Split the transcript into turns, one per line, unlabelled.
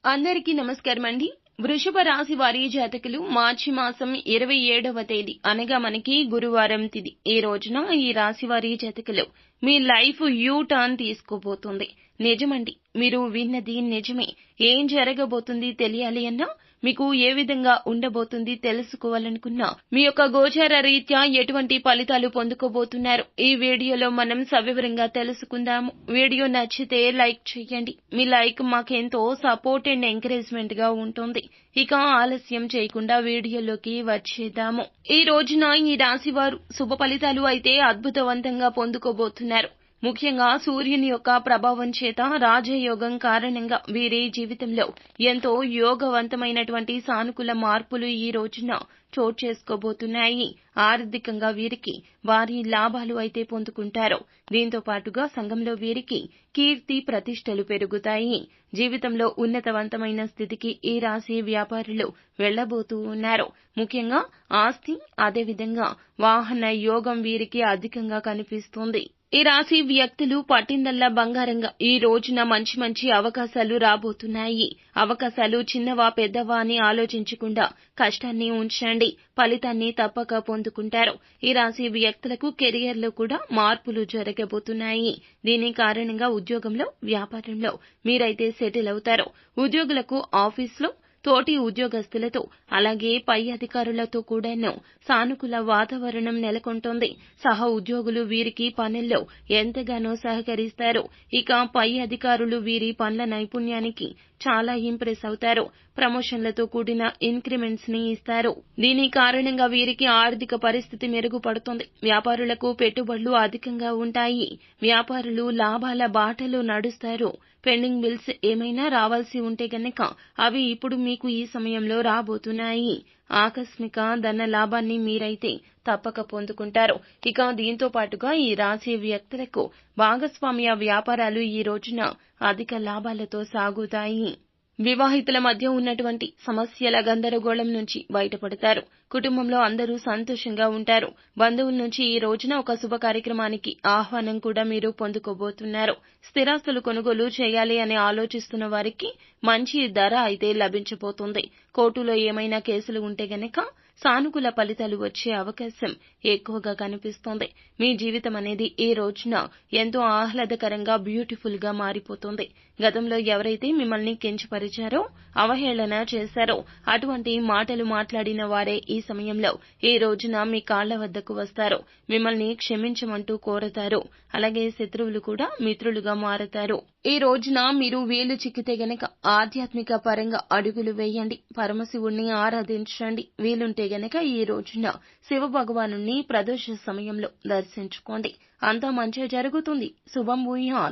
అందరికీ నమస్కారమండి. వృషభ రాశి వారి జాతకులు మార్చి మాసం 27వ తేదీ అనగా మనకి గురువారం తిథి. ఈ రోజున ఈ రాశి వారి జాతకులు మీ లైఫ్ యూ టర్న్ తీసుకోబోతుంది. నిజమండి, మీరు విన్నది నిజమే. ఏం జరగబోతుంది తెలియాలి అన్నా, మీకు ఏ విధంగా ఉండబోతుంది తెలుసుకోవాలనుకున్నా, మీ యొక్క గోచార రీత్యా ఎటువంటి ఫలితాలు పొందుకోబోతున్నారు ఈ వీడియోలో మనం సవివరంగా తెలుసుకుందాము. వీడియో నచ్చితే లైక్ చేయండి. మీ లైక్ మాకెంతో సపోర్ట్ అండ్ ఎంకరేజ్మెంట్ గా ఉంటుంది. ఇక ఆలస్యం చేయకుండా వీడియోలోకి వచ్చేద్దాము. ఈ రోజున ఈ రాశి వారు శుభ ఫలితాలు అయితే అద్భుతవంతంగా పొందుకోబోతున్నారు. ముఖ్యంగా సూర్యుని యొక్క ప్రభావం చేత రాజయోగం కారణంగా వీరి జీవితంలో ఎంతో యోగవంతమైనటువంటి సానుకూల మార్పులు ఈ రోజున చోటు చేసుకోబోతున్నాయి. ఆర్థికంగా వీరికి భారీ లాభాలు అయితే పొందుకుంటారు. దీంతో పాటుగా సంఘంలో వీరికి కీర్తి ప్రతిష్టలు పెరుగుతాయి. జీవితంలో ఉన్నతవంతమైన స్థితికి ఈ రాశి వ్యాపారులు వెళ్లబోతూ ఉన్నారు. ముఖ్యంగా ఆస్తి, అదేవిధంగా వాహన యోగం వీరికి అధికంగా కనిపిస్తుంది. ఈ రాశి వ్యక్తులు పట్టిందల్లా బంగారంగా ఈ రోజున మంచి మంచి అవకాశాలు రాబోతున్నాయి. అవకాశాలు చిన్నవా పెద్దవా అని ఆలోచించకుండా కష్టాన్ని ఉంచండి, ఫలితాన్ని తప్పక పొందుకుంటారు. ఈ రాశి వ్యక్తులకు కెరియర్ లో కూడా మార్పులు జరగబోతున్నాయి. దీని కారణంగా ఉద్యోగంలో, వ్యాపారంలో మీరైతే సెటిల్ అవుతారు. ఉద్యోగులకు ఆఫీస్లో తోటి ఉద్యోగస్తులతో అలాగే పై అధికారులతో కూడాను సానుకూల వాతావరణం నెలకొంటోంది. సహ ఉద్యోగులు వీరికి పనుల్లో ఎంతగానో సహకరిస్తారు. ఇక పై అధికారులు వీరి పనుల నైపుణ్యానికి చాలా ఇంప్రెస్ అవుతారు. ప్రమోషన్లతో కూడిన ఇంక్రిమెంట్స్ ని ఇస్తారు. దీని కారణంగా వీరికి ఆర్థిక పరిస్థితి మెరుగుపడుతుంది. వ్యాపారులకు పెట్టుబడులు అధికంగా ఉంటాయి. వ్యాపారులు లాభాల బాటలో నడుస్తారు. పెండింగ్ బిల్స్ ఏమైనా రావాల్సి ఉంటే గనక అవి ఇప్పుడు మీకు ఈ సమయంలో రాబోతున్నాయి. ఆకస్మిక ధన లాభాన్ని మీరైతే తప్పక పొందుకుంటారు. ఇక దీంతో పాటుగా ఈ రాశి వ్యక్తులకు భాగస్వామ్య వ్యాపారాలు ఈ రోజున అధిక లాభాలతో సాగుతాయి. వివాహితుల మధ్య ఉన్నటువంటి సమస్యల గందరగోళం నుంచి బయటపడతారు. కుటుంబంలో అందరూ సంతోషంగా ఉంటారు. బంధువుల నుంచి ఈ రోజున ఒక శుభ కార్యక్రమానికి ఆహ్వానం కూడా మీరు పొందుకోబోతున్నారు. స్థిరాస్తులు కొనుగోలు చేయాలి అని ఆలోచిస్తున్న వారికి మంచి ధర అయితే లభించబోతుంది. కోర్టులో ఏమైనా కేసులు ఉంటే గనక సానుకూల ఫలితాలు వచ్చే అవకాశం ఎక్కువగా కనిపిస్తోంది. మీ జీవితం అనేది ఈ రోజున ఎంతో ఆహ్లాదకరంగా బ్యూటిఫుల్ గా మారిపోతుంది. గతంలో ఎవరైతే మిమ్మల్ని కించపరిచారో, అవహేళన చేశారో అటువంటి మాటలు మాట్లాడిన వారే ఈ సమయంలో ఈ రోజున మీ కాళ్ల వద్దకు వస్తారు. మిమ్మల్ని క్షమించమంటూ కోరతారు. అలాగే శత్రువులు కూడా మిత్రులుగా మారతారు. ఈ రోజున మీరు వీలు చిక్కితే గనక ఆధ్యాత్మిక పరంగా అడుగులు వేయండి. పరమశివుణ్ణి ఆరాధించండి. వీలుంటే గనక ఈ రోజున శివ భగవానుణ్ణి ప్రదోష సమయంలో దర్శించుకోండి. అంతా మంచి జరుగుతుంది. శుభం భూయాత్.